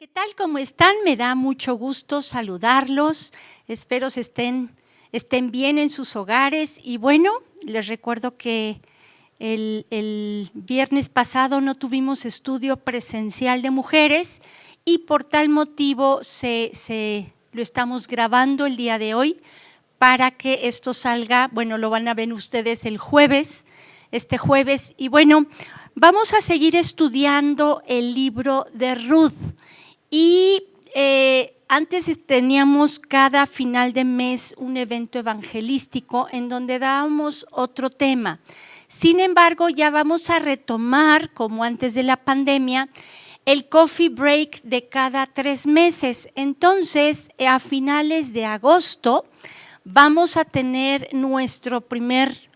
¿Qué tal? ¿Cómo están? Me da mucho gusto saludarlos. Espero estén bien en sus hogares. Y bueno, les recuerdo que el viernes pasado no tuvimos estudio presencial de mujeres y por tal motivo lo estamos grabando el día de hoy para que esto salga, bueno, lo van a ver ustedes este jueves. Y bueno, vamos a seguir estudiando el libro de Ruth. Y antes teníamos cada final de mes un evento evangelístico en donde dábamos otro tema. Sin embargo, ya vamos a retomar, como antes de la pandemia, el coffee break de cada 3 meses. Entonces, a finales de agosto vamos a tener nuestro primer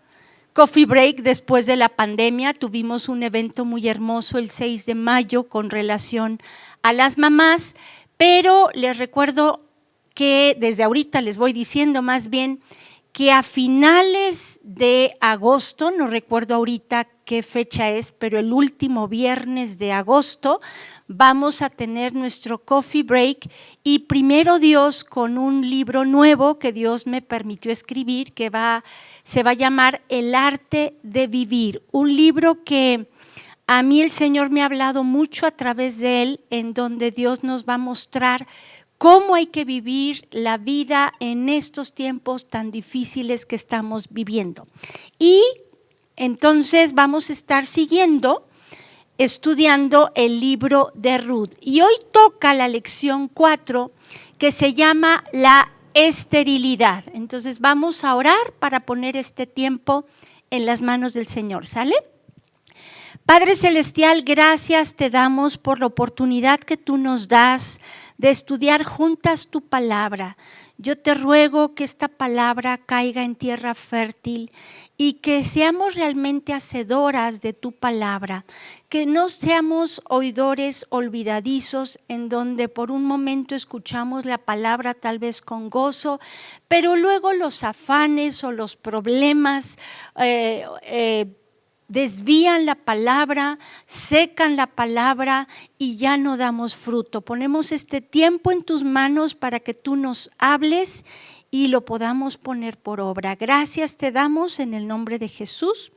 coffee break después de la pandemia. Tuvimos un evento muy hermoso el 6 de mayo con relación a las mamás, pero les recuerdo que desde ahorita les voy diciendo más bien que a finales de agosto, no recuerdo ahorita qué fecha es, pero el último viernes de agosto vamos a tener nuestro coffee break y primero Dios con un libro nuevo que Dios me permitió escribir que se va a llamar El arte de vivir, un libro que a mí el Señor me ha hablado mucho a través de él, en donde Dios nos va a mostrar cómo hay que vivir la vida en estos tiempos tan difíciles que estamos viviendo. Y entonces vamos a estar estudiando el libro de Ruth. Y hoy toca la lección 4, que se llama la esterilidad. Entonces vamos a orar para poner este tiempo en las manos del Señor, ¿sale? Padre Celestial, gracias te damos por la oportunidad que tú nos das de estudiar juntas tu palabra. Yo te ruego que esta palabra caiga en tierra fértil y que seamos realmente hacedoras de tu palabra, que no seamos oidores olvidadizos en donde por un momento escuchamos la palabra tal vez con gozo, pero luego los afanes o los problemas desvían la palabra, secan la palabra y ya no damos fruto. Ponemos este tiempo en tus manos para que tú nos hables y lo podamos poner por obra. Gracias te damos en el nombre de Jesús.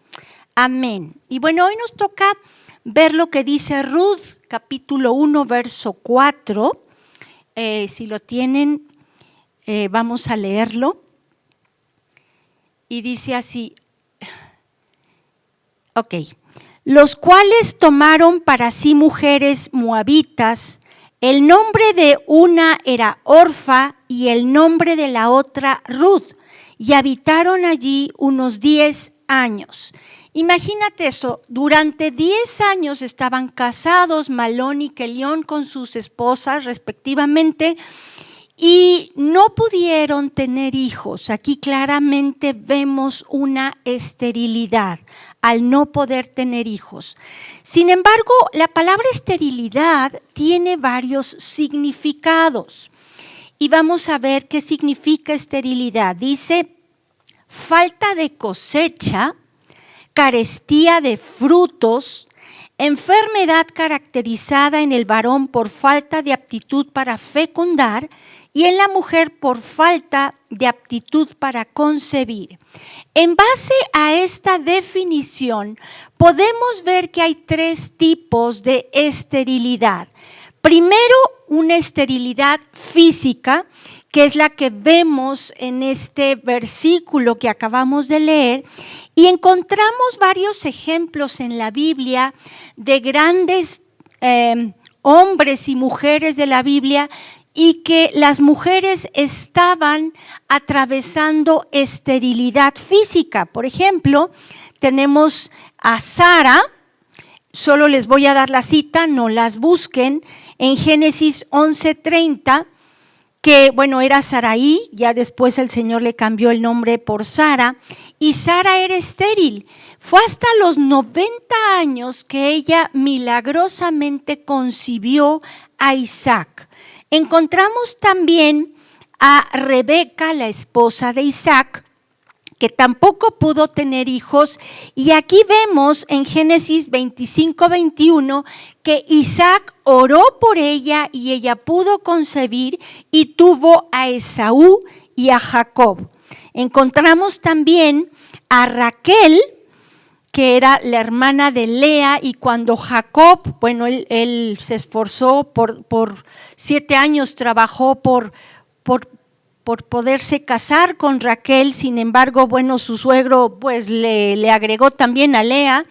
Amén. Y bueno, hoy nos toca ver lo que dice Ruth, capítulo 1, verso 4. Si lo tienen, vamos a leerlo. Y dice así. Ok, los cuales tomaron para sí mujeres moabitas, el nombre de una era Orfa y el nombre de la otra Ruth, y habitaron allí unos 10 años. Imagínate eso, durante 10 años estaban casados Malón y Kelión con sus esposas respectivamente, y no pudieron tener hijos. Aquí claramente vemos una esterilidad al no poder tener hijos. Sin embargo, la palabra esterilidad tiene varios significados. Y vamos a ver qué significa esterilidad. Dice, falta de cosecha, carestía de frutos, enfermedad caracterizada en el varón por falta de aptitud para fecundar, y en la mujer por falta de aptitud para concebir. En base a esta definición, podemos ver que hay 3 tipos de esterilidad. Primero, una esterilidad física, que es la que vemos en este versículo que acabamos de leer, y encontramos varios ejemplos en la Biblia de grandes hombres y mujeres de la Biblia, y que las mujeres estaban atravesando esterilidad física. Por ejemplo, tenemos a Sara, solo les voy a dar la cita, no las busquen, en Génesis 11:30, que bueno, era Saraí, ya después el Señor le cambió el nombre por Sara, y Sara era estéril. Fue hasta los 90 años que ella milagrosamente concibió a Isaac. Encontramos también a Rebeca, la esposa de Isaac, que tampoco pudo tener hijos, y aquí vemos en Génesis 25-21 que Isaac oró por ella y ella pudo concebir y tuvo a Esaú y a Jacob. Encontramos también a Raquel, que era la hermana de Lea, y cuando Jacob, bueno, él se esforzó por 7 años, trabajó por poderse casar con Raquel. Sin embargo, bueno, su suegro pues le agregó también a Lea,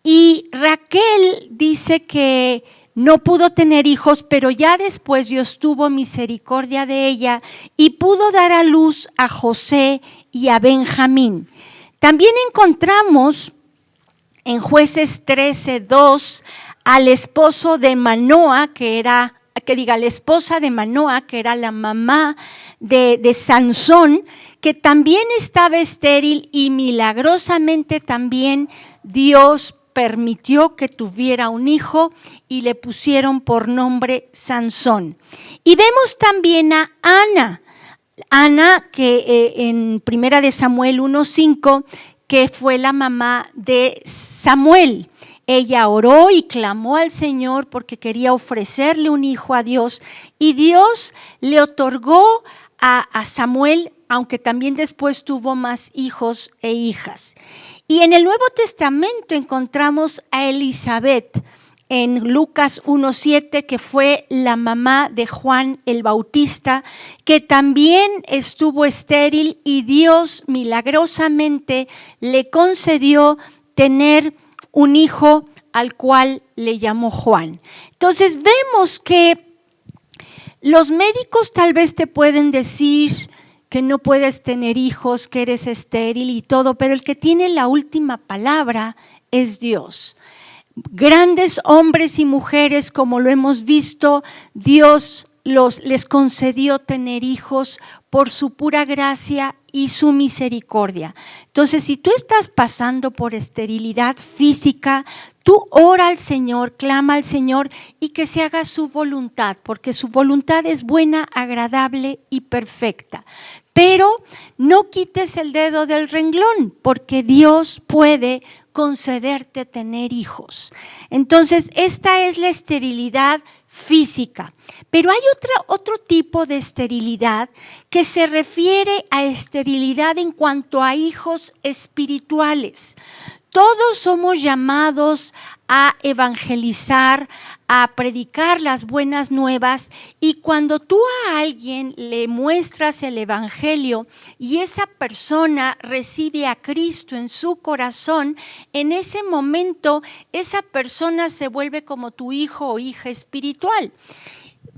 y Raquel dice que no pudo tener hijos, pero ya después Dios tuvo misericordia de ella y pudo dar a luz a José y a Benjamín. También encontramos en Jueces 13:2 al esposo de Manoa, la esposa de Manoa, que era la mamá de Sansón, que también estaba estéril, y milagrosamente también Dios permitió que tuviera un hijo y le pusieron por nombre Sansón. Y vemos también a Ana, que en 1 Samuel 1:5, que fue la mamá de Samuel. Ella oró y clamó al Señor porque quería ofrecerle un hijo a Dios, y Dios le otorgó a Samuel, aunque también después tuvo más hijos e hijas. Y en el Nuevo Testamento encontramos a Elizabeth en Lucas 1:7, que fue la mamá de Juan el Bautista, que también estuvo estéril y Dios milagrosamente le concedió tener un hijo al cual le llamó Juan. Entonces vemos que los médicos tal vez te pueden decir que no puedes tener hijos, que eres estéril y todo, pero el que tiene la última palabra es Dios. Grandes hombres y mujeres, como lo hemos visto, Dios les concedió tener hijos por su pura gracia y su misericordia. Entonces, si tú estás pasando por esterilidad física, tú ora al Señor, clama al Señor y que se haga su voluntad, porque su voluntad es buena, agradable y perfecta. Pero no quites el dedo del renglón, porque Dios puede concederte tener hijos. Entonces, esta es la esterilidad física. Pero hay otro tipo de esterilidad que se refiere a esterilidad en cuanto a hijos espirituales. Todos somos llamados a evangelizar, a predicar las buenas nuevas, y cuando tú a alguien le muestras el evangelio y esa persona recibe a Cristo en su corazón, en ese momento esa persona se vuelve como tu hijo o hija espiritual.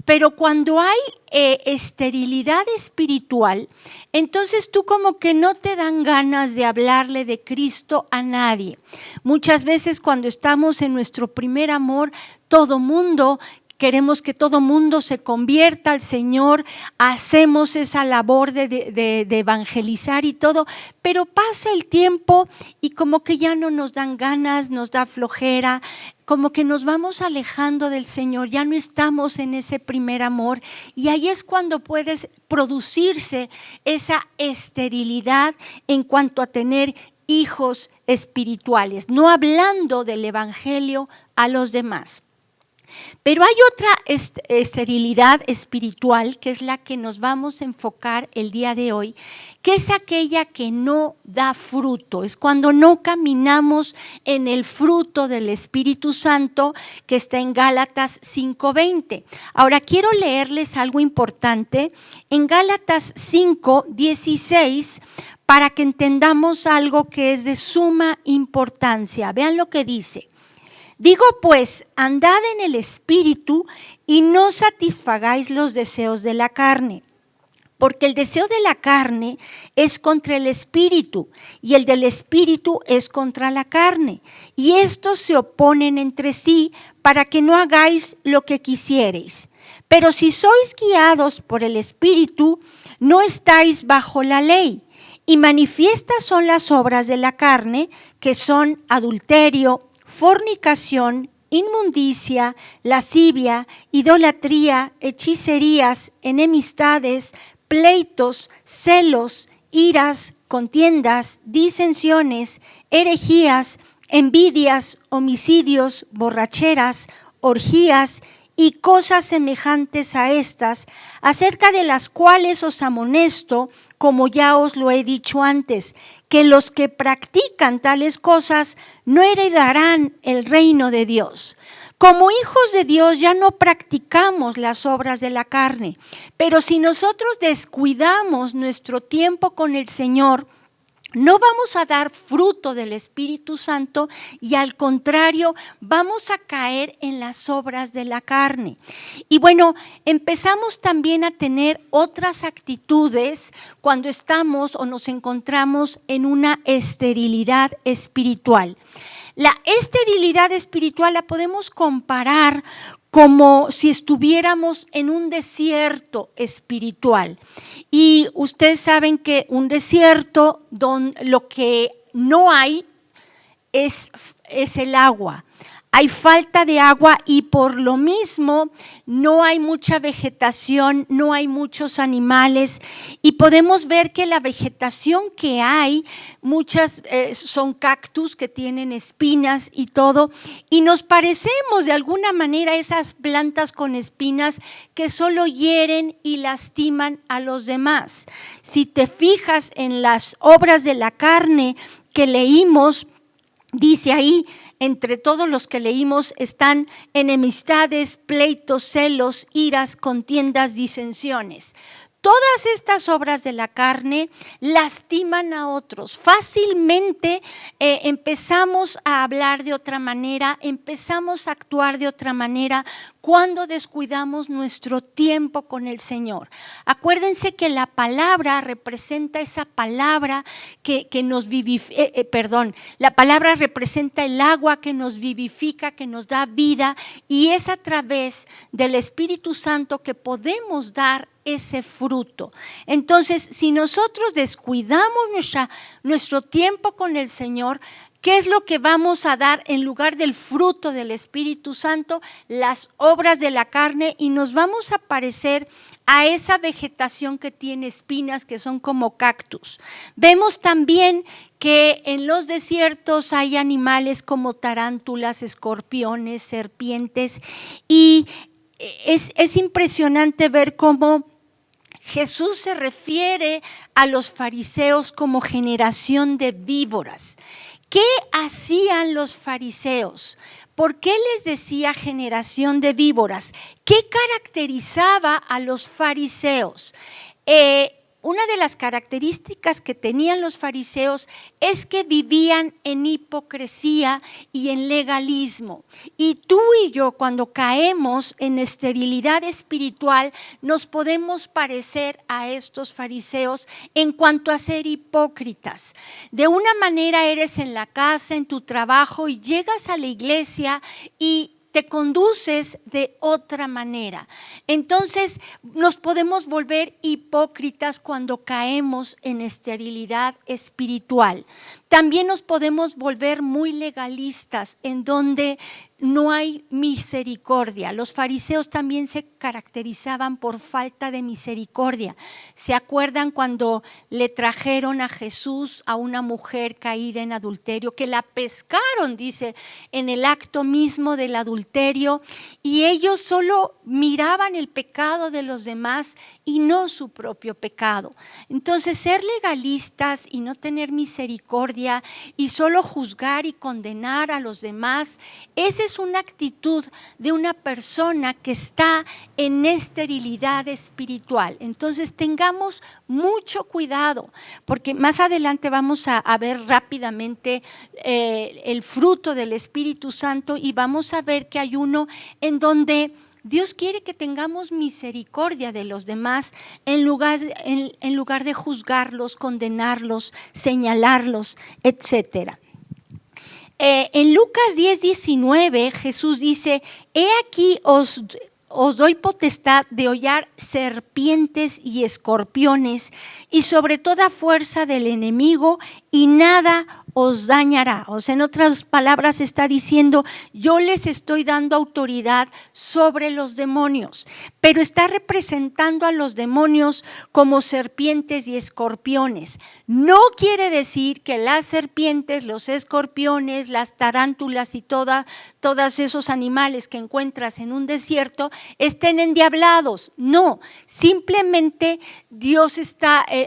Pero cuando hay esterilidad espiritual, entonces tú como que no te dan ganas de hablarle de Cristo a nadie. Muchas veces cuando estamos en nuestro primer amor, queremos que todo mundo se convierta al Señor, hacemos esa labor de evangelizar y todo, pero pasa el tiempo y como que ya no nos dan ganas, nos da flojera, como que nos vamos alejando del Señor, ya no estamos en ese primer amor, y ahí es cuando puede producirse esa esterilidad en cuanto a tener hijos espirituales, no hablando del evangelio a los demás. Pero hay otra esterilidad espiritual, que es la que nos vamos a enfocar el día de hoy, que es aquella que no da fruto. Es cuando no caminamos en el fruto del Espíritu Santo, que está en Gálatas 5:20. Ahora quiero leerles algo importante en Gálatas 5:16 para que entendamos algo que es de suma importancia. Vean lo que dice. Digo pues, andad en el Espíritu y no satisfagáis los deseos de la carne, porque el deseo de la carne es contra el Espíritu y el del Espíritu es contra la carne, y estos se oponen entre sí para que no hagáis lo que quisiereis. Pero si sois guiados por el Espíritu, no estáis bajo la ley. Y manifiestas son las obras de la carne, que son adulterio, fornicación, inmundicia, lascivia, idolatría, hechicerías, enemistades, pleitos, celos, iras, contiendas, disensiones, herejías, envidias, homicidios, borracheras, orgías y cosas semejantes a estas, acerca de las cuales os amonesto, como ya os lo he dicho antes, que los que practican tales cosas no heredarán el reino de Dios. Como hijos de Dios ya no practicamos las obras de la carne, pero si nosotros descuidamos nuestro tiempo con el Señor, no vamos a dar fruto del Espíritu Santo y al contrario, vamos a caer en las obras de la carne. Y bueno, empezamos también a tener otras actitudes cuando estamos o nos encontramos en una esterilidad espiritual. La esterilidad espiritual la podemos comparar como si estuviéramos en un desierto espiritual. Y ustedes saben que un desierto donde lo que no hay es el agua. Hay falta de agua y por lo mismo no hay mucha vegetación, no hay muchos animales y podemos ver que la vegetación que hay, muchas son cactus que tienen espinas y todo, y nos parecemos de alguna manera a esas plantas con espinas que solo hieren y lastiman a los demás. Si te fijas en las obras de la carne que leímos, dice ahí, entre todos los que leímos están enemistades, pleitos, celos, iras, contiendas, disensiones. Todas estas obras de la carne lastiman a otros. Fácilmente empezamos a hablar de otra manera, empezamos a actuar de otra manera cuando descuidamos nuestro tiempo con el Señor. Acuérdense que la palabra representa esa palabra que nos vivifica, la palabra representa el agua que nos vivifica, que nos da vida, y es a través del Espíritu Santo que podemos dar ese fruto. Entonces, si nosotros descuidamos nuestro tiempo con el Señor, ¿qué es lo que vamos a dar en lugar del fruto del Espíritu Santo? Las obras de la carne, y nos vamos a parecer a esa vegetación que tiene espinas, que son como cactus. Vemos también que en los desiertos hay animales como tarántulas, escorpiones, serpientes, y es impresionante ver cómo Jesús se refiere a los fariseos como generación de víboras. ¿Qué hacían los fariseos? ¿Por qué les decía generación de víboras? ¿Qué caracterizaba a los fariseos? Una de las características que tenían los fariseos es que vivían en hipocresía y en legalismo. Y tú y yo, cuando caemos en esterilidad espiritual, nos podemos parecer a estos fariseos en cuanto a ser hipócritas. De una manera eres en la casa, en tu trabajo, y llegas a la iglesia y te conduces de otra manera. Entonces nos podemos volver hipócritas cuando caemos en esterilidad espiritual. También nos podemos volver muy legalistas, en donde no hay misericordia. Los fariseos también se caracterizaban por falta de misericordia. ¿Se acuerdan cuando le trajeron a Jesús a una mujer caída en adulterio, que la pescaron, dice, en el acto mismo del adulterio, y ellos solo miraban el pecado de los demás y no su propio pecado? Entonces, ser legalistas y no tener misericordia y solo juzgar y condenar a los demás, ese es una actitud de una persona que está en esterilidad espiritual. Entonces tengamos mucho cuidado, porque más adelante vamos a ver rápidamente el fruto del Espíritu Santo, y vamos a ver que hay uno en donde Dios quiere que tengamos misericordia de los demás en lugar de juzgarlos, condenarlos, señalarlos, etcétera. En Lucas 10:19 Jesús dice: he aquí os doy potestad de hollar serpientes y escorpiones y sobre toda fuerza del enemigo, y nada os dañará. O sea, en otras palabras está diciendo, yo les estoy dando autoridad sobre los demonios, pero está representando a los demonios como serpientes y escorpiones. No quiere decir que las serpientes, los escorpiones, las tarántulas y todos esos animales que encuentras en un desierto estén endiablados. No, simplemente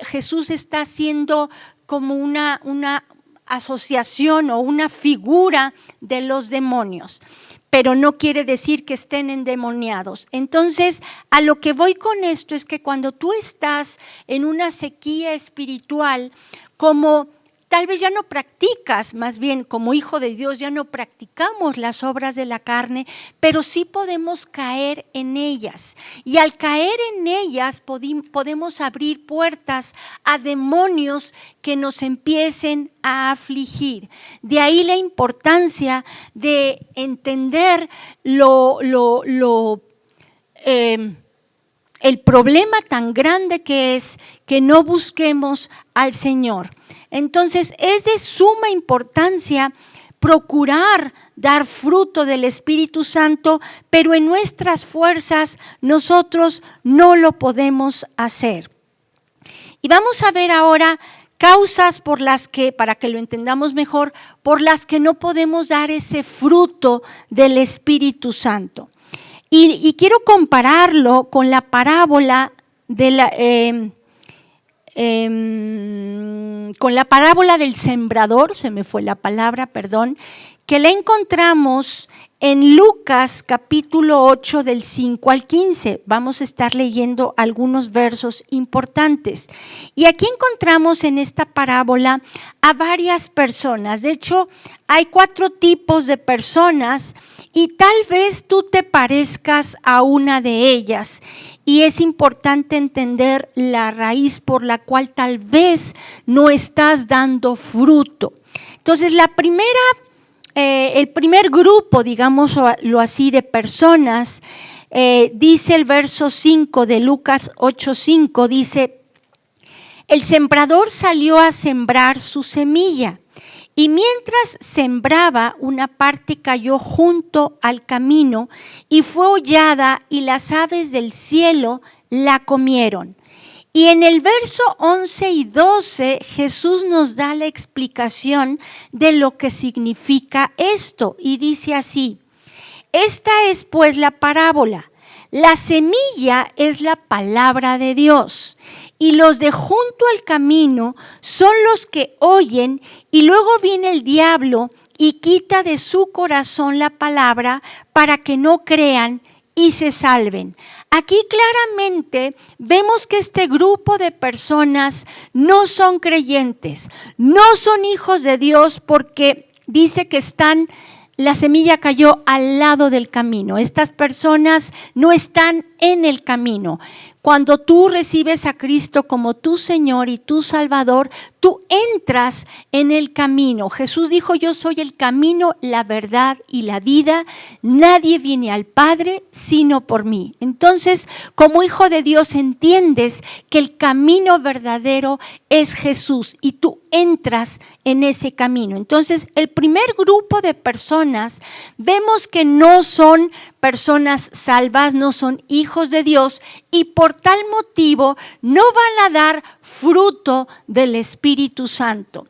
Jesús está haciendo como una asociación o una figura de los demonios, pero no quiere decir que estén endemoniados. Entonces, a lo que voy con esto es que cuando tú estás en una sequía espiritual, como tal vez ya no practicas, más bien como hijo de Dios ya no practicamos las obras de la carne, pero sí podemos caer en ellas. Y al caer en ellas podemos abrir puertas a demonios que nos empiecen a afligir. De ahí la importancia de entender el problema tan grande que es que no busquemos al Señor. Entonces es de suma importancia procurar dar fruto del Espíritu Santo, pero en nuestras fuerzas nosotros no lo podemos hacer. Y vamos a ver ahora causas por las que, para que lo entendamos mejor, por las que no podemos dar ese fruto del Espíritu Santo. Y quiero compararlo con la parábola de con la parábola del sembrador, se me fue la palabra, perdón, que la encontramos en Lucas capítulo 8 del 5 al 15. Vamos a estar leyendo algunos versos importantes. Y aquí encontramos en esta parábola a varias personas. De hecho, hay 4 tipos de personas y tal vez tú te parezcas a una de ellas. Y es importante entender la raíz por la cual tal vez no estás dando fruto. Entonces, el primer grupo, digámoslo así, de personas, dice el verso 5 de Lucas 8:5, dice: el sembrador salió a sembrar su semilla. Y mientras sembraba, una parte cayó junto al camino y fue hollada y las aves del cielo la comieron. Y en el verso 11 y 12 Jesús nos da la explicación de lo que significa esto y dice así: esta es pues la parábola. La semilla es la palabra de Dios y los de junto al camino son los que oyen y luego viene el diablo y quita de su corazón la palabra para que no crean y se salven. Aquí claramente vemos que este grupo de personas no son creyentes, no son hijos de Dios porque dice que la semilla cayó al lado del camino. Estas personas no están en el camino. Cuando tú recibes a Cristo como tu Señor y tu Salvador, tú entras en el camino. Jesús dijo: yo soy el camino, la verdad y la vida. Nadie viene al Padre sino por mí. Entonces, como hijo de Dios, entiendes que el camino verdadero es Jesús y tú entras en ese camino. Entonces, el primer grupo de personas vemos que no son personas salvas, no son hijos de Dios y por tal motivo no van a dar fruto del Espíritu Santo.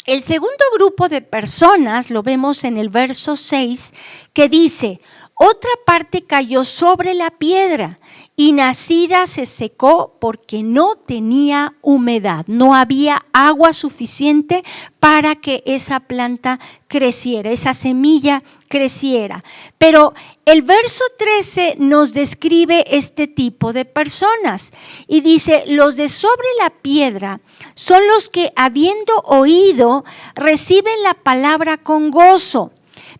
El segundo grupo de personas lo vemos en el verso 6 que dice: otra parte cayó sobre la piedra y nacida se secó porque no tenía humedad, no había agua suficiente para que esa planta creciera, esa semilla creciera. Pero el verso 13 nos describe este tipo de personas y dice: los de sobre la piedra son los que, habiendo oído, reciben la palabra con gozo,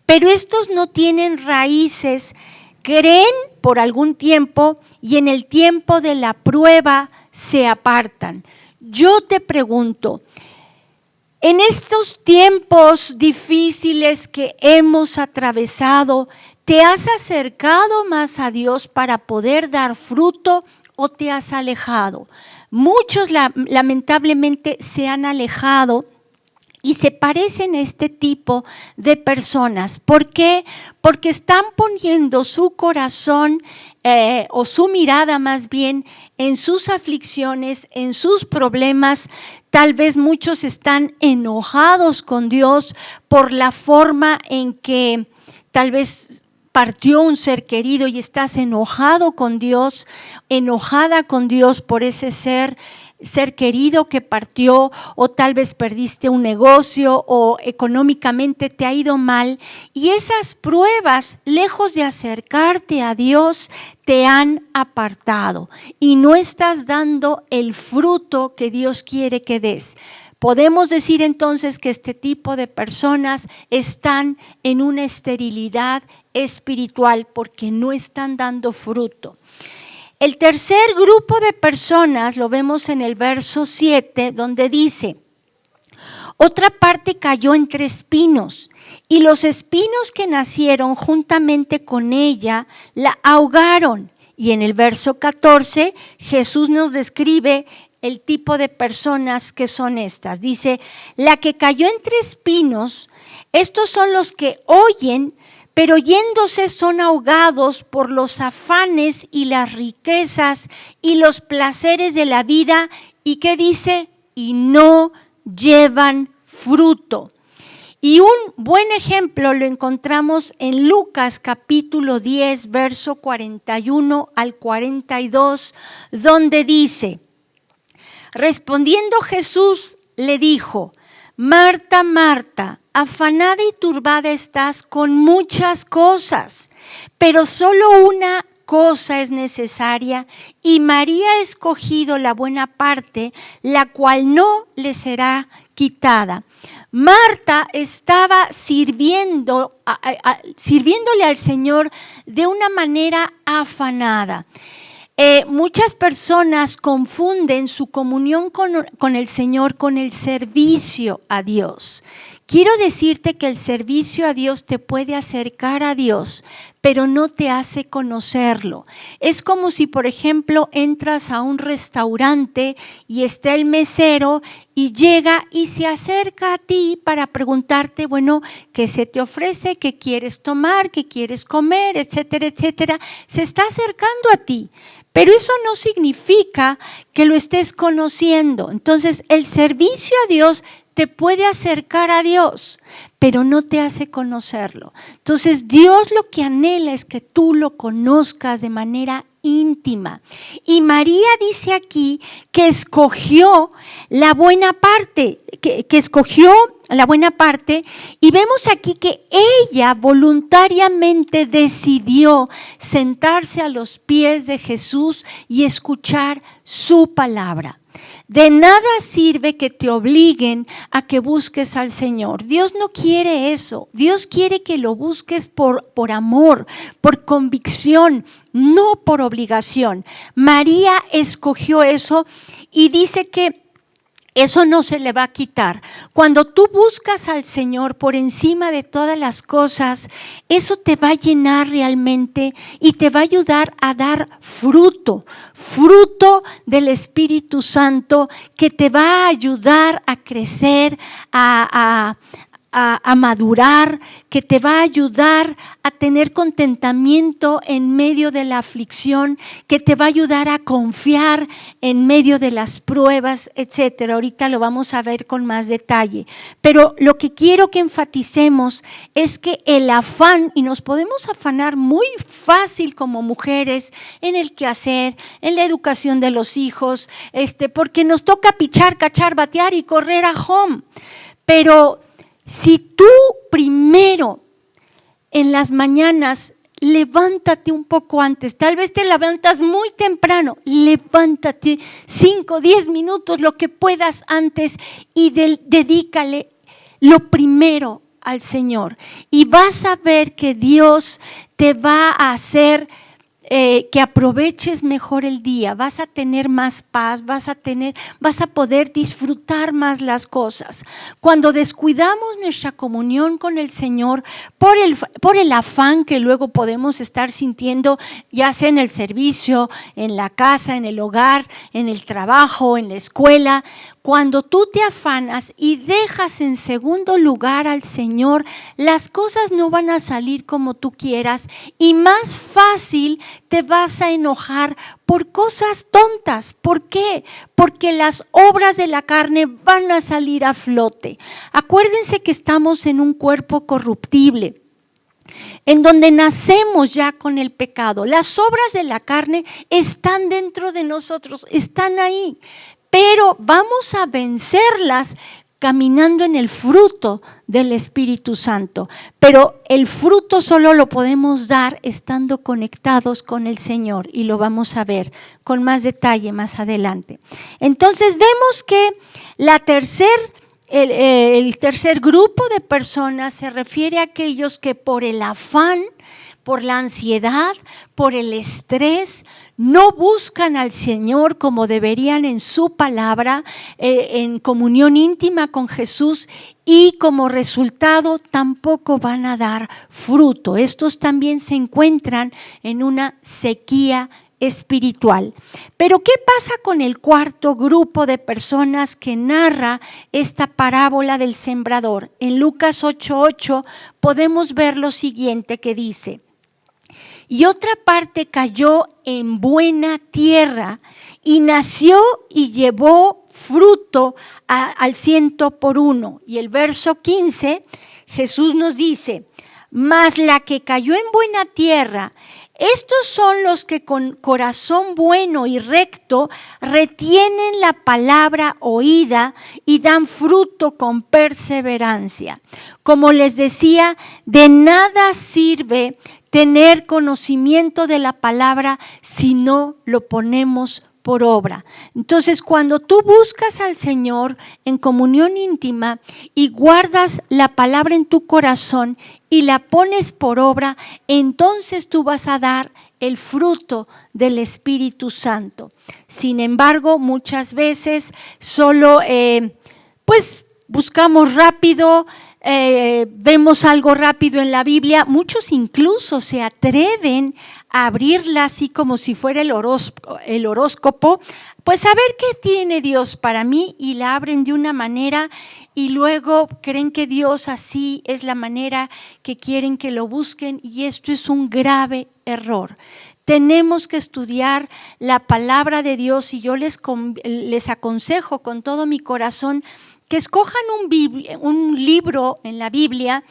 pero estos no tienen raíces, creen por algún tiempo y en el tiempo de la prueba se apartan. Yo te pregunto, en estos tiempos difíciles que hemos atravesado, ¿te has acercado más a Dios para poder dar fruto o te has alejado? Muchos lamentablemente se han alejado Y se parecen a este tipo de personas. ¿Por qué? Porque están poniendo su corazón o su mirada más bien en sus aflicciones, en sus problemas. Tal vez muchos están enojados con Dios por la forma en que tal vez partió un ser querido y estás enojado con Dios, enojada con Dios por ese ser querido que partió, o tal vez perdiste un negocio o económicamente te ha ido mal, y esas pruebas, lejos de acercarte a Dios, te han apartado y no estás dando el fruto que Dios quiere que des. Podemos decir entonces que este tipo de personas están en una esterilidad espiritual porque no están dando fruto. El tercer grupo de personas lo vemos en el verso 7, donde dice: otra parte cayó entre espinos, y los espinos que nacieron juntamente con ella la ahogaron. Y en el verso 14, Jesús nos describe el tipo de personas que son estas. Dice: la que cayó entre espinos, estos son los que oyen, pero yéndose son ahogados por los afanes y las riquezas y los placeres de la vida. ¿Y qué dice? Y no llevan fruto. Y un buen ejemplo lo encontramos en Lucas capítulo 10, verso 41 al 42, donde dice: respondiendo Jesús le dijo: Marta, Marta, afanada y turbada estás con muchas cosas, pero solo una cosa es necesaria, y María ha escogido la buena parte, la cual no le será quitada. Marta estaba sirviéndole al Señor de una manera afanada. Muchas personas confunden su comunión con el Señor con el servicio a Dios. Quiero decirte que el servicio a Dios te puede acercar a Dios, pero no te hace conocerlo. Es como si, por ejemplo, entras a un restaurante y está el mesero y llega y se acerca a ti para preguntarte, bueno, ¿qué se te ofrece? ¿Qué quieres tomar? ¿Qué quieres comer? Etcétera, etcétera. Se está acercando a ti. Pero eso no significa que lo estés conociendo. Entonces, el servicio a Dios te puede acercar a Dios, pero no te hace conocerlo. Entonces, Dios lo que anhela es que tú lo conozcas de manera íntima. Y María dice aquí que escogió la buena parte, que escogió la buena parte, y vemos aquí que ella voluntariamente decidió sentarse a los pies de Jesús y escuchar su palabra. De nada sirve que te obliguen a que busques al Señor. Dios no quiere eso. Dios quiere que lo busques por amor, por convicción, no por obligación. María escogió eso y dice que eso no se le va a quitar. Cuando tú buscas al Señor por encima de todas las cosas, eso te va a llenar realmente y te va a ayudar a dar fruto del Espíritu Santo, que te va a ayudar a crecer, a madurar, que te va a ayudar a tener contentamiento en medio de la aflicción, que te va a ayudar a confiar en medio de las pruebas, etcétera. Ahorita lo vamos a ver con más detalle. Pero lo que quiero que enfaticemos es que el afán, y nos podemos afanar muy fácil como mujeres en el quehacer, en la educación de los hijos, porque nos toca pichar, cachar, batear y correr a home. Pero si tú primero en las mañanas levántate un poco antes, tal vez te levantas muy temprano, levántate 5, 10 minutos, lo que puedas antes, y dedícale lo primero al Señor. Y vas a ver que Dios te va a hacer que aproveches mejor el día, vas a tener más paz, vas a poder disfrutar más las cosas. Cuando descuidamos nuestra comunión con el Señor por el afán que luego podemos estar sintiendo, ya sea en el servicio, en la casa, en el hogar, en el trabajo, en la escuela, Cuando tú te afanas y dejas en segundo lugar al Señor, las cosas no van a salir como tú quieras y más fácil te vas a enojar por cosas tontas. ¿Por qué? Porque las obras de la carne van a salir a flote. Acuérdense que estamos en un cuerpo corruptible, en donde nacemos ya con el pecado. Las obras de la carne están dentro de nosotros, están ahí, pero vamos a vencerlas caminando en el fruto del Espíritu Santo. Pero el fruto solo lo podemos dar estando conectados con el Señor, y lo vamos a ver con más detalle más adelante. Entonces vemos que el tercer grupo de personas se refiere a aquellos que por el afán, por la ansiedad, por el estrés, no buscan al Señor como deberían en su palabra, en comunión íntima con Jesús, y como resultado tampoco van a dar fruto. Estos también se encuentran en una sequía espiritual. Pero ¿qué pasa con el cuarto grupo de personas que narra esta parábola del sembrador? En Lucas 8:8 podemos ver lo siguiente que dice: y otra parte cayó en buena tierra y nació y llevó fruto al 100 por 1. Y el verso 15, Jesús nos dice: mas la que cayó en buena tierra, estos son los que con corazón bueno y recto retienen la palabra oída y dan fruto con perseverancia. Como les decía, de nada sirve tener conocimiento de la palabra si no lo ponemos por obra. Entonces, cuando tú buscas al Señor en comunión íntima y guardas la palabra en tu corazón y la pones por obra, entonces tú vas a dar el fruto del Espíritu Santo. Sin embargo, muchas veces solo buscamos rápido, vemos algo rápido en la Biblia. Muchos incluso se atreven a abrirla así como si fuera el horóscopo, pues a ver qué tiene Dios para mí, y la abren de una manera y luego creen que Dios así es la manera que quieren que lo busquen, y esto es un grave error. Tenemos que estudiar la palabra de Dios, y yo les aconsejo con todo mi corazón que escojan un libro en la Biblia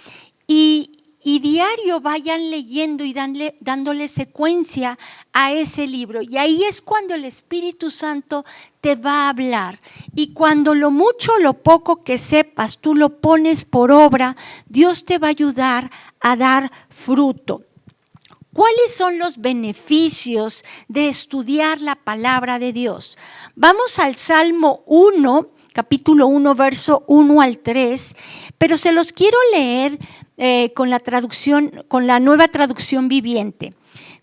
y diario vayan leyendo y dándole secuencia a ese libro. Y ahí es cuando el Espíritu Santo te va a hablar. Y cuando lo mucho o lo poco que sepas, tú lo pones por obra, Dios te va a ayudar a dar fruto. ¿Cuáles son los beneficios de estudiar la palabra de Dios? Vamos al Salmo 1, capítulo 1, verso 1 al 3, pero se los quiero leer con la Nueva Traducción Viviente.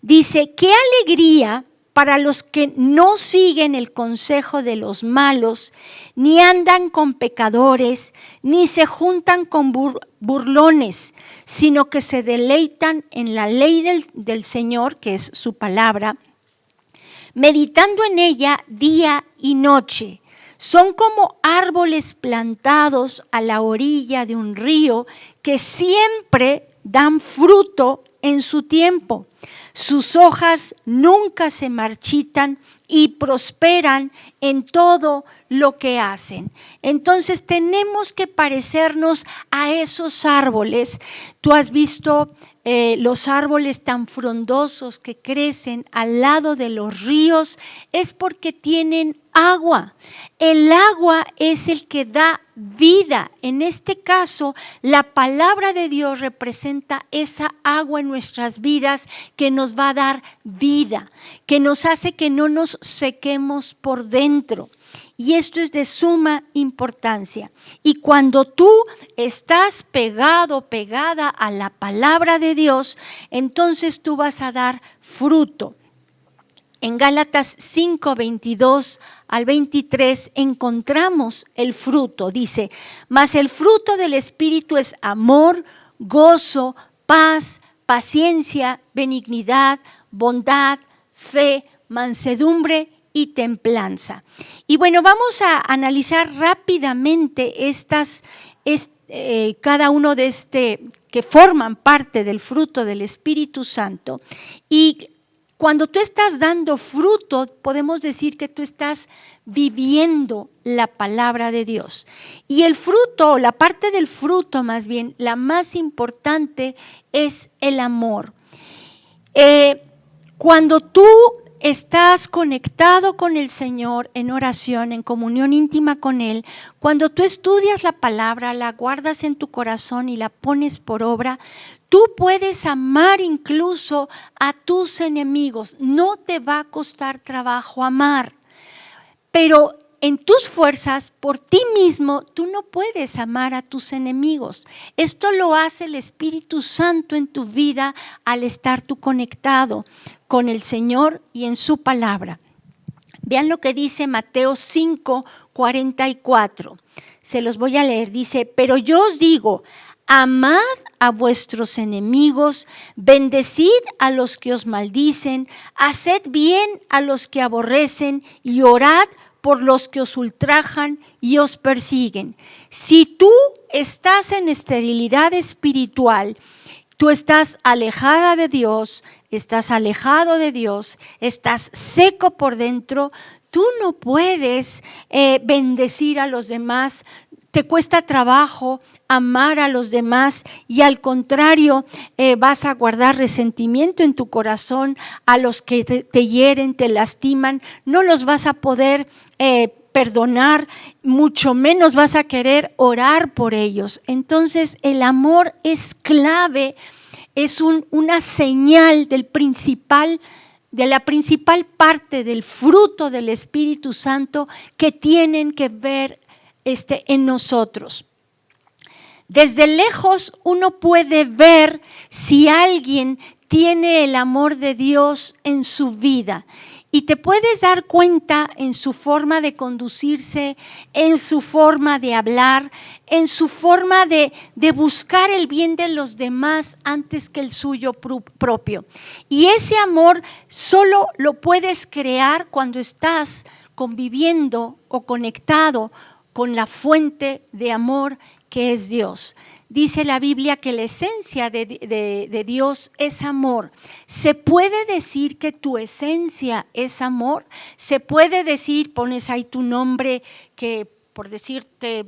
Dice: qué alegría para los que no siguen el consejo de los malos, ni andan con pecadores, ni se juntan con burlones, sino que se deleitan en la ley del Señor, que es su palabra, meditando en ella día y noche. Son como árboles plantados a la orilla de un río que siempre dan fruto en su tiempo. Sus hojas nunca se marchitan y prosperan en todo lo que hacen. Entonces tenemos que parecernos a esos árboles. Tú has visto los árboles tan frondosos que crecen al lado de los ríos, es porque tienen agua. El agua es el que da vida. En este caso, la palabra de Dios representa esa agua en nuestras vidas que nos va a dar vida, que nos hace que no nos sequemos por dentro. Y esto es de suma importancia. Y cuando tú estás pegada a la palabra de Dios, entonces tú vas a dar fruto. En Gálatas 5, 22 al 23 encontramos el fruto. Dice: mas el fruto del Espíritu es amor, gozo, paz, paciencia, benignidad, bondad, fe, mansedumbre y templanza. Y bueno, vamos a analizar rápidamente cada uno de que forman parte del fruto del Espíritu Santo. Y cuando tú estás dando fruto, podemos decir que tú estás viviendo la palabra de Dios. Y el fruto, la parte del fruto más bien, la más importante es el amor. Cuando tú estás conectado con el Señor en oración, en comunión íntima con Él, cuando tú estudias la palabra, la guardas en tu corazón y la pones por obra, tú puedes amar incluso a tus enemigos. No te va a costar trabajo amar, pero en tus fuerzas, por ti mismo, tú no puedes amar a tus enemigos. Esto lo hace el Espíritu Santo en tu vida al estar tú conectado con el Señor y en su palabra. Vean lo que dice Mateo 5:44. Se los voy a leer. Dice, pero yo os digo, amad a vuestros enemigos, bendecid a los que os maldicen, haced bien a los que aborrecen y orad por los que os ultrajan y os persiguen. Si tú estás en esterilidad espiritual, tú estás alejada de Dios, estás alejado de Dios, estás seco por dentro, tú no puedes bendecir a los demás. Te cuesta trabajo amar a los demás y al contrario vas a guardar resentimiento en tu corazón a los que te hieren, te lastiman, no los vas a poder perdonar, mucho menos vas a querer orar por ellos. Entonces el amor es clave, es una señal de la principal parte del fruto del Espíritu Santo que tienen que ver en nosotros. Desde lejos uno puede ver si alguien tiene el amor de Dios en su vida y te puedes dar cuenta en su forma de conducirse, en su forma de hablar, en su forma de buscar el bien de los demás antes que el suyo propio. Y ese amor solo lo puedes crear cuando estás conviviendo o conectado con la fuente de amor que es Dios. Dice la Biblia que la esencia de Dios es amor. ¿Se puede decir que tu esencia es amor? ¿Se puede decir, pones ahí tu nombre, que por decirte,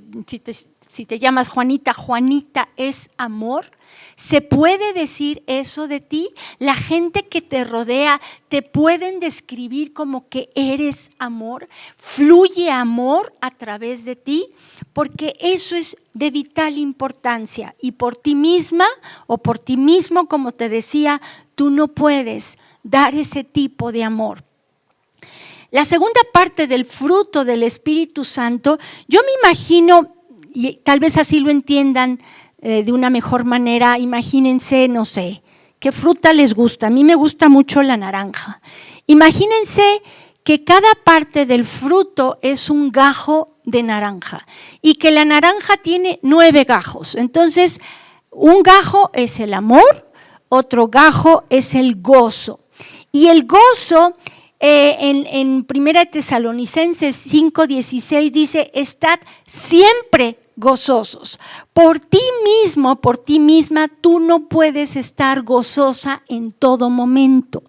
si te llamas Juanita, Juanita es amor? ¿Se puede decir eso de ti? La gente que te rodea te pueden describir como que eres amor. ¿Fluye amor a través de ti? Porque eso es de vital importancia y por ti misma o por ti mismo, como te decía, tú no puedes dar ese tipo de amor. La segunda parte del fruto del Espíritu Santo, yo me imagino, y tal vez así lo entiendan de una mejor manera, imagínense, no sé, ¿qué fruta les gusta? A mí me gusta mucho la naranja. Imagínense que cada parte del fruto es un gajo de naranja y que la naranja tiene 9 gajos. Entonces, un gajo es el amor, otro gajo es el gozo. Y el gozo, en 1 Tesalonicenses 5:16 dice, estad siempre gozosos. Por ti mismo, por ti misma, tú no puedes estar gozosa en todo momento.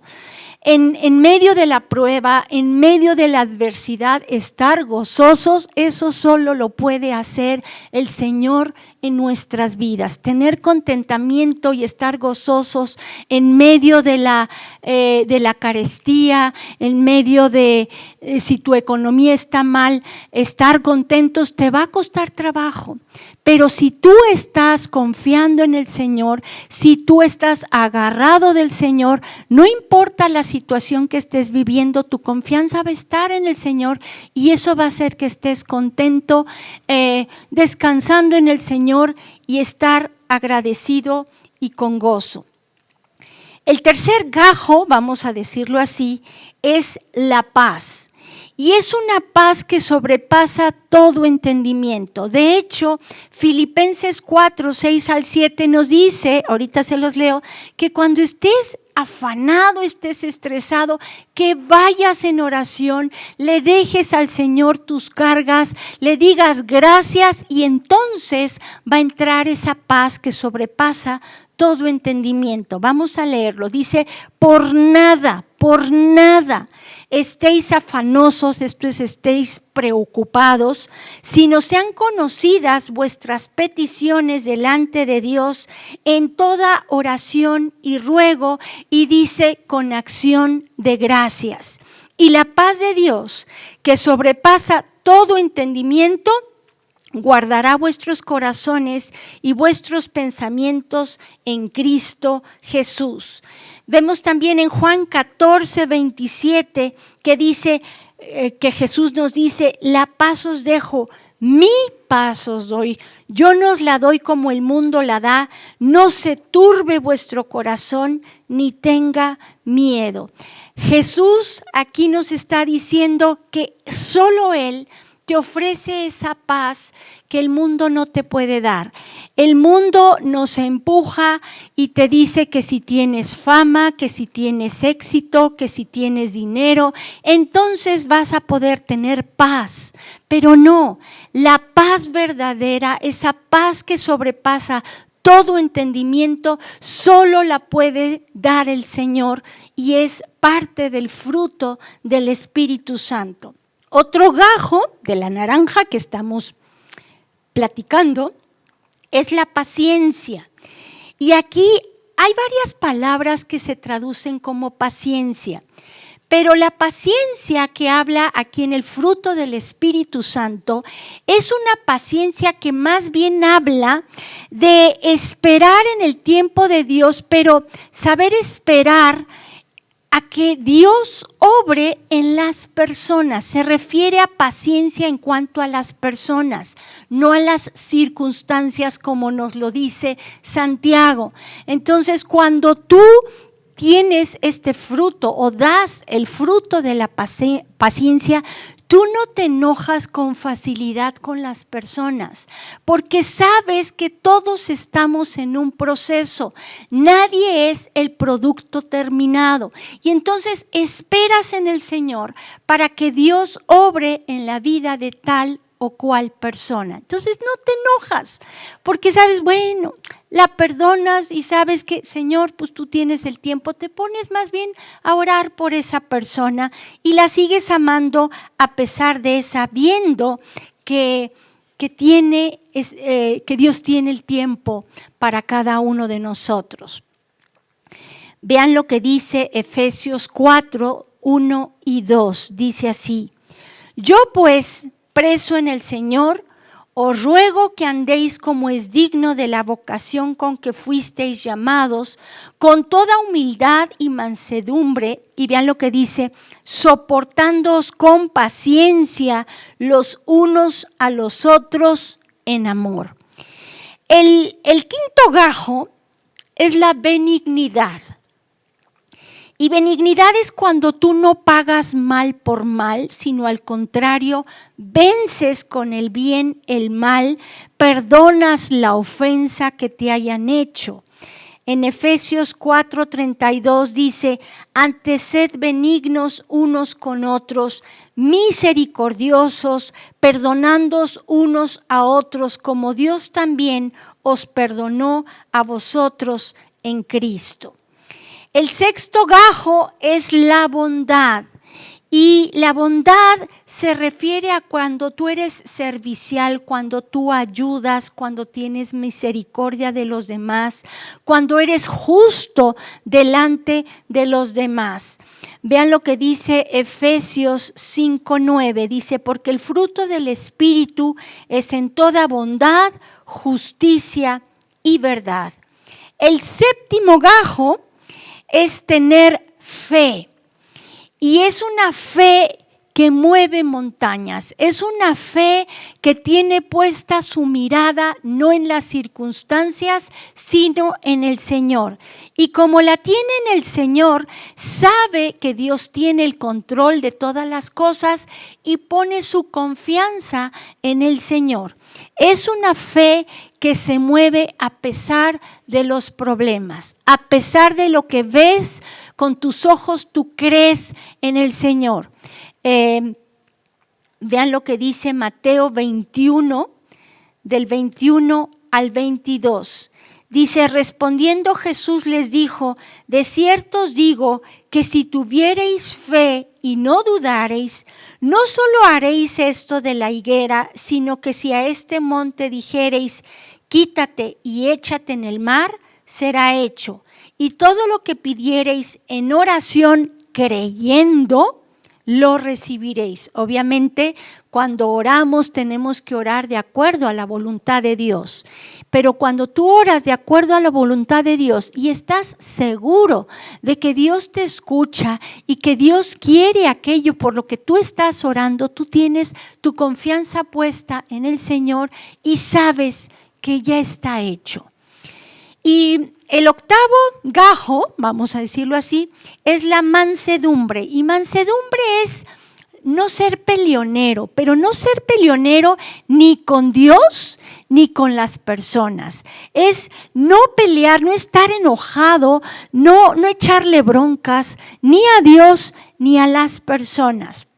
En medio de la prueba, en medio de la adversidad, estar gozosos, eso solo lo puede hacer el Señor en nuestras vidas. Tener contentamiento y estar gozosos en medio de la carestía, en medio de si tu economía está mal, estar contentos te va a costar trabajo. Pero si tú estás confiando en el Señor, si tú estás agarrado del Señor, no importa la situación que estés viviendo, tu confianza va a estar en el Señor y eso va a hacer que estés contento, descansando en el Señor y estar agradecido y con gozo. El tercer gajo, vamos a decirlo así, es la paz. y es una paz que sobrepasa todo entendimiento. De hecho, Filipenses 4, 6 al 7 nos dice, ahorita se los leo, que cuando estés afanado, estés estresado, que vayas en oración, le dejes al Señor tus cargas, le digas gracias y entonces va a entrar esa paz que sobrepasa todo entendimiento. Vamos a leerlo. Dice, por nada estéis afanosos, esto es, estéis preocupados, sino sean conocidas vuestras peticiones delante de Dios en toda oración y ruego, y dice, con acción de gracias. Y la paz de Dios, que sobrepasa todo entendimiento, guardará vuestros corazones y vuestros pensamientos en Cristo Jesús. Vemos también en Juan 14, 27 que dice, que Jesús nos dice, la paz os dejo, mi paz os doy. Yo no os la doy como el mundo la da, no se turbe vuestro corazón ni tenga miedo. Jesús aquí nos está diciendo que solo Él te ofrece esa paz que el mundo no te puede dar. El mundo nos empuja y te dice que si tienes fama, que si tienes éxito, que si tienes dinero, entonces vas a poder tener paz. Pero no, la paz verdadera, esa paz que sobrepasa todo entendimiento, solo la puede dar el Señor y es parte del fruto del Espíritu Santo. Otro gajo de la naranja que estamos platicando es la paciencia. Y aquí hay varias palabras que se traducen como paciencia. Pero la paciencia que habla aquí en el fruto del Espíritu Santo es una paciencia que más bien habla de esperar en el tiempo de Dios, pero saber esperar a que Dios obre en las personas. Se refiere a paciencia en cuanto a las personas, no a las circunstancias como nos lo dice Santiago. Entonces, cuando tú tienes este fruto o das el fruto de la paciencia, tú no te enojas con facilidad con las personas, porque sabes que todos estamos en un proceso. Nadie es el producto terminado. Y entonces esperas en el Señor para que Dios obre en la vida de tal o cual persona. Entonces no te enojas, porque sabes, bueno, la perdonas y sabes que, Señor, pues tú tienes el tiempo, te pones más bien a orar por esa persona y la sigues amando a pesar de sabiendo que Dios tiene el tiempo para cada uno de nosotros. Vean lo que dice Efesios 4, 1 y 2, dice así: yo pues, preso en el Señor, os ruego que andéis como es digno de la vocación con que fuisteis llamados, con toda humildad y mansedumbre, y vean lo que dice, soportándoos con paciencia los unos a los otros en amor. El quinto gajo es la benignidad. Y benignidad es cuando tú no pagas mal por mal, sino al contrario, vences con el bien el mal, perdonas la ofensa que te hayan hecho. En Efesios 4:32 dice, antes sed benignos unos con otros, misericordiosos, perdonándoos unos a otros, como Dios también os perdonó a vosotros en Cristo. El sexto gajo es la bondad, y la bondad se refiere a cuando tú eres servicial, cuando tú ayudas, cuando tienes misericordia de los demás, cuando eres justo delante de los demás. Vean lo que dice Efesios 5:9, dice, porque el fruto del Espíritu es en toda bondad, justicia y verdad. El séptimo gajo es tener fe, y es una fe que mueve montañas. Es una fe que tiene puesta su mirada no en las circunstancias, sino en el Señor. Y como la tiene en el Señor, sabe que Dios tiene el control de todas las cosas y pone su confianza en el Señor. Es una fe que se mueve a pesar de los problemas, a pesar de lo que ves con tus ojos, tú crees en el Señor. Vean lo que dice Mateo 21, del 21 al 22. Dice, respondiendo Jesús les dijo, de cierto os digo que si tuviereis fe y no dudareis, no solo haréis esto de la higuera, sino que si a este monte dijereis, quítate y échate en el mar, será hecho. Y todo lo que pidiereis en oración creyendo, lo recibiréis. Obviamente, cuando oramos tenemos que orar de acuerdo a la voluntad de Dios. Pero cuando tú oras de acuerdo a la voluntad de Dios y estás seguro de que Dios te escucha y que Dios quiere aquello por lo que tú estás orando, tú tienes tu confianza puesta en el Señor y sabes que ya está hecho. Y el octavo gajo, vamos a decirlo así, es la mansedumbre. Y mansedumbre es no ser peleonero, pero no ser peleonero ni con Dios ni con las personas. Es no pelear, no estar enojado, no echarle broncas ni a Dios ni a las personas.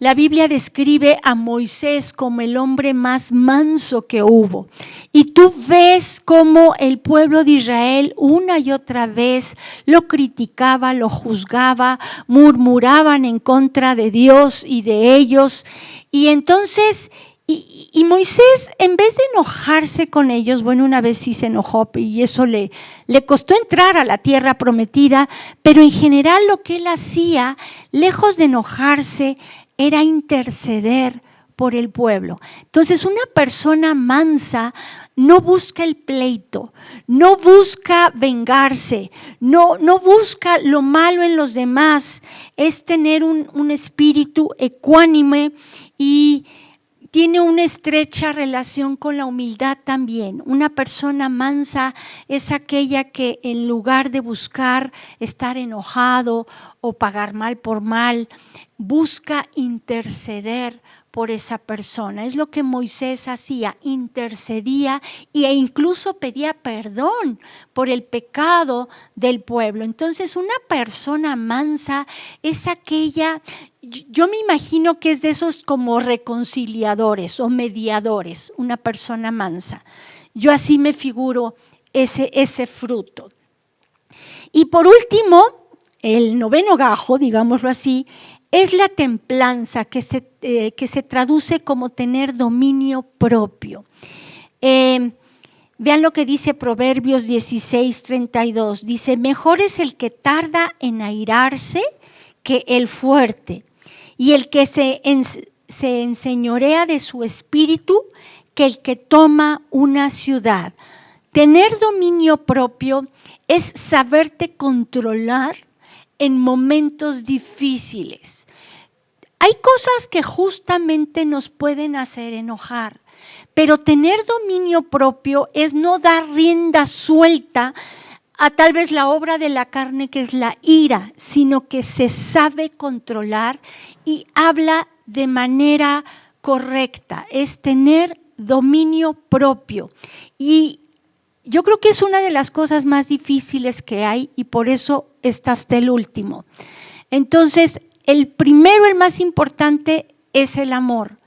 La Biblia describe a Moisés como el hombre más manso que hubo. Y tú ves cómo el pueblo de Israel una y otra vez lo criticaba, lo juzgaba, murmuraban en contra de Dios y de ellos. Y entonces, y Moisés, en vez de enojarse con ellos, bueno, una vez sí se enojó y eso le costó entrar a la tierra prometida, pero en general lo que él hacía, lejos de enojarse, era interceder por el pueblo. Entonces, una persona mansa no busca el pleito, no busca vengarse, no busca lo malo en los demás, es tener un espíritu ecuánime y tiene una estrecha relación con la humildad también. Una persona mansa es aquella que en lugar de buscar estar enojado o pagar mal por mal, busca interceder por esa persona. Es lo que Moisés hacía, intercedía e incluso pedía perdón por el pecado del pueblo. Entonces, una persona mansa es aquella, yo me imagino que es de esos como reconciliadores o mediadores, una persona mansa. Yo así me figuro ese fruto. Y por último, el noveno gajo, digámoslo así, es la templanza, que se traduce como tener dominio propio. Vean lo que dice Proverbios 16:32. Dice, mejor es el que tarda en airarse que el fuerte, y el que se enseñorea de su espíritu que el que toma una ciudad. Tener dominio propio es saberte controlar en momentos difíciles. Hay cosas que justamente nos pueden hacer enojar, pero tener dominio propio es no dar rienda suelta a tal vez la obra de la carne que es la ira, sino que se sabe controlar y habla de manera correcta, es tener dominio propio. Y yo creo que es una de las cosas más difíciles que hay y por eso está hasta el último. Entonces, el primero, el más importante, es el amor.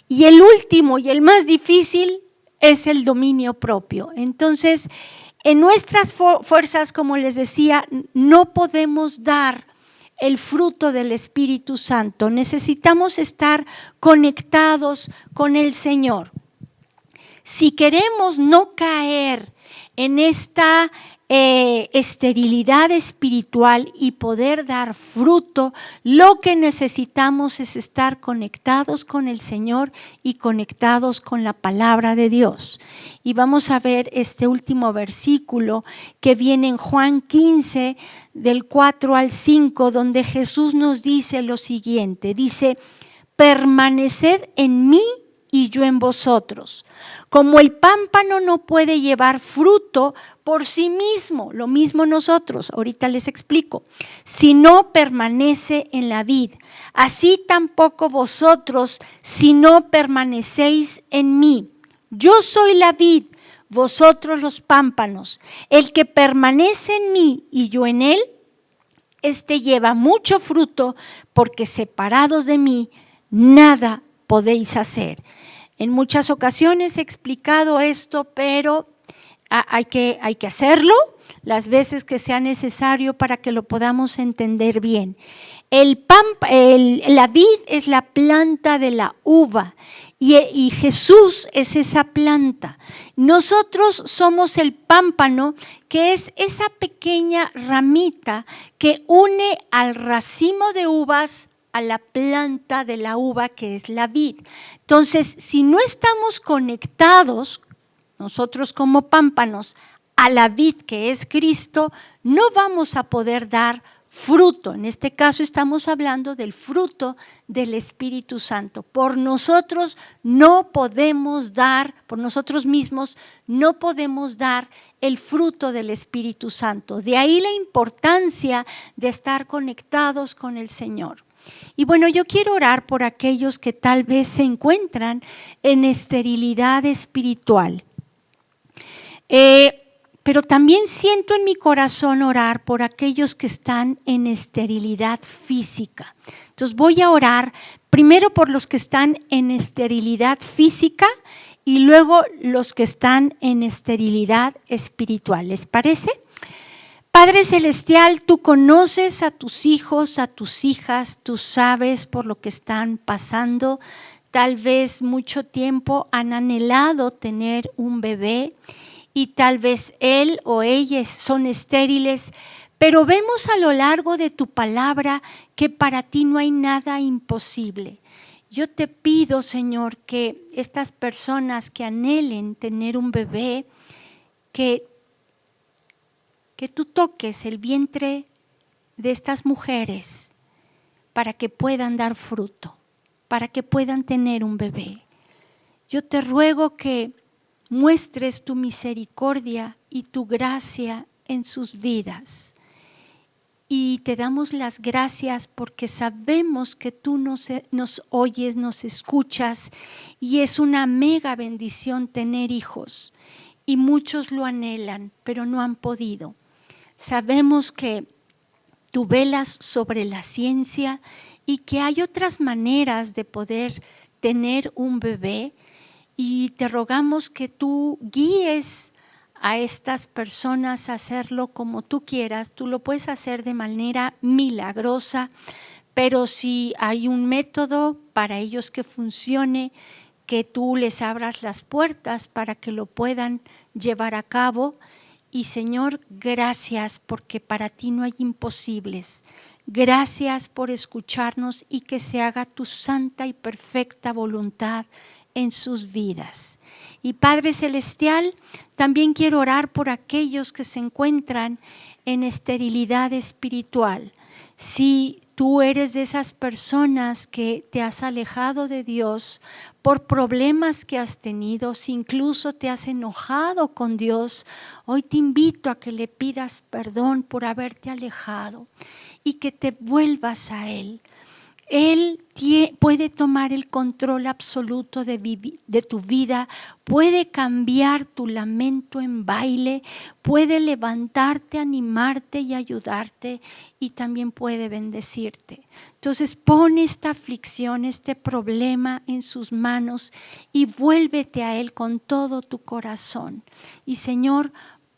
Y el último y el más difícil es el dominio propio. Entonces, en nuestras fuerzas, como les decía, no podemos dar el fruto del Espíritu Santo. Necesitamos estar conectados con el Señor. Si queremos no caer en esta esterilidad espiritual y poder dar fruto, lo que necesitamos es estar conectados con el Señor y conectados con la palabra de Dios. Y vamos a ver este último versículo que viene en Juan 15, del 4 al 5, donde Jesús nos dice lo siguiente, dice: permaneced en mí y yo en vosotros. Como el pámpano no puede llevar fruto por sí mismo, lo mismo nosotros, ahorita les explico, si no permanece en la vid, así tampoco vosotros si no permanecéis en mí. Yo soy la vid, vosotros los pámpanos. El que permanece en mí y yo en él, este lleva mucho fruto, porque separados de mí nada podéis hacer. En muchas ocasiones he explicado esto, pero hay que hacerlo las veces que sea necesario para que lo podamos entender bien. La vid es la planta de la uva y Jesús es esa planta. Nosotros somos el pámpano, que es esa pequeña ramita que une al racimo de uvas a la planta de la uva, que es la vid. Entonces, si no estamos conectados, nosotros como pámpanos, a la vid que es Cristo, no vamos a poder dar fruto. En este caso estamos hablando del fruto del Espíritu Santo. Por nosotros no podemos dar, por nosotros mismos no podemos dar el fruto del Espíritu Santo. De ahí la importancia de estar conectados con el Señor. Y bueno, yo quiero orar por aquellos que tal vez se encuentran en esterilidad espiritual. Pero también siento en mi corazón orar por aquellos que están en esterilidad física. Entonces voy a orar primero por los que están en esterilidad física y luego los que están en esterilidad espiritual. ¿Les parece? Padre Celestial, tú conoces a tus hijos, a tus hijas, tú sabes por lo que están pasando. Tal vez mucho tiempo han anhelado tener un bebé y tal vez él o ellas son estériles, pero vemos a lo largo de tu palabra que para ti no hay nada imposible. Yo te pido, Señor, que estas personas que anhelen tener un bebé, que tú toques el vientre de estas mujeres para que puedan dar fruto, para que puedan tener un bebé. Yo te ruego que muestres tu misericordia y tu gracia en sus vidas. Y te damos las gracias porque sabemos que tú nos oyes, nos escuchas y es una mega bendición tener hijos. Y muchos lo anhelan, pero no han podido. Sabemos que tú velas sobre la ciencia y que hay otras maneras de poder tener un bebé. Y te rogamos que tú guíes a estas personas a hacerlo como tú quieras. Tú lo puedes hacer de manera milagrosa, pero si hay un método para ellos que funcione, que tú les abras las puertas para que lo puedan llevar a cabo. Y Señor, gracias porque para ti no hay imposibles. Gracias por escucharnos y que se haga tu santa y perfecta voluntad en sus vidas. Y Padre Celestial, también quiero orar por aquellos que se encuentran en esterilidad espiritual. Si tú eres de esas personas que te has alejado de Dios por problemas que has tenido, si incluso te has enojado con Dios, hoy te invito a que le pidas perdón por haberte alejado y que te vuelvas a Él. Él puede tomar el control absoluto de tu vida, puede cambiar tu lamento en baile, puede levantarte, animarte y ayudarte y también puede bendecirte. Entonces pon esta aflicción, este problema en sus manos y vuélvete a Él con todo tu corazón. Y Señor,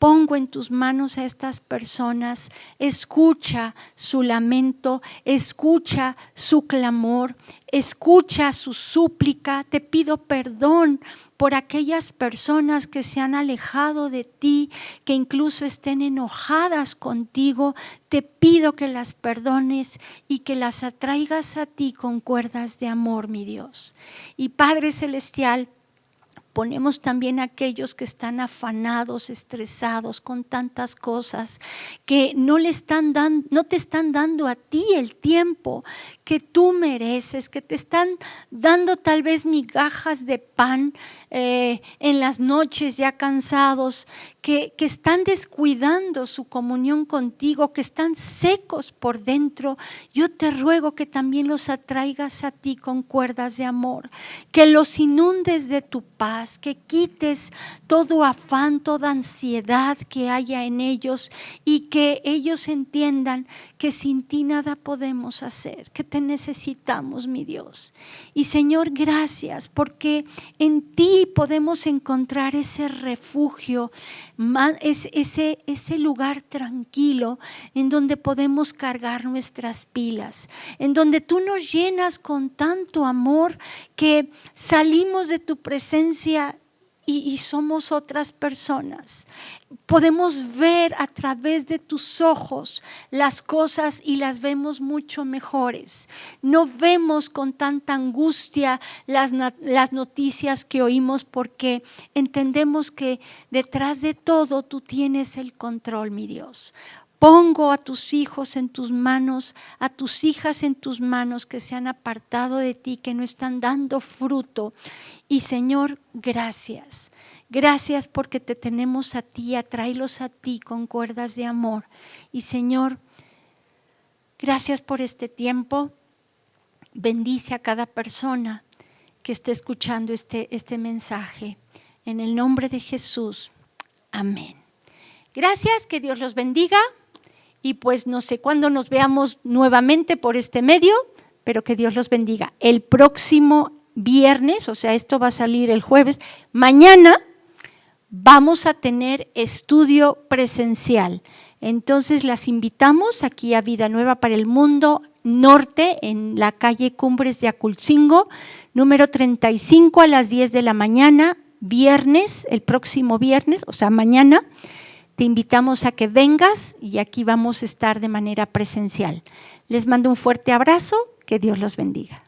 pongo en tus manos a estas personas, escucha su lamento, escucha su clamor, escucha su súplica. Te pido perdón por aquellas personas que se han alejado de ti, que incluso estén enojadas contigo. Te pido que las perdones y que las atraigas a ti con cuerdas de amor, mi Dios. Y Padre Celestial, ponemos también a aquellos que están afanados, estresados con tantas cosas, que no te están dando a ti el tiempo que tú mereces, que te están dando tal vez migajas de pan en las noches ya cansados, que están descuidando su comunión contigo, que están secos por dentro. Yo te ruego que también los atraigas a ti con cuerdas de amor, que los inundes de tu paz, que quites todo afán, toda ansiedad que haya en ellos y que ellos entiendan que sin ti nada podemos hacer, que te necesitamos, mi Dios. Y Señor, gracias porque en ti podemos encontrar ese refugio, ese lugar tranquilo en donde podemos cargar nuestras pilas, en donde tú nos llenas con tanto amor que salimos de tu presencia y somos otras personas. Podemos ver a través de tus ojos las cosas y las vemos mucho mejores. No vemos con tanta angustia las noticias que oímos, porque entendemos que detrás de todo tú tienes el control, mi Dios. Pongo a tus hijos en tus manos, a tus hijas en tus manos que se han apartado de ti, que no están dando fruto. Y Señor, gracias. Gracias porque te tenemos a ti, atráelos a ti con cuerdas de amor. Y Señor, gracias por este tiempo. Bendice a cada persona que esté escuchando este mensaje. En el nombre de Jesús. Amén. Gracias, que Dios los bendiga. Y pues no sé cuándo nos veamos nuevamente por este medio, pero que Dios los bendiga. El próximo viernes, o sea, esto va a salir el jueves, mañana vamos a tener estudio presencial. Entonces las invitamos aquí a Vida Nueva para el Mundo Norte, en la calle Cumbres de Aculcingo, número 35, a las 10 de la mañana, viernes, el próximo viernes, o sea, mañana. Te invitamos a que vengas y aquí vamos a estar de manera presencial. Les mando un fuerte abrazo, que Dios los bendiga.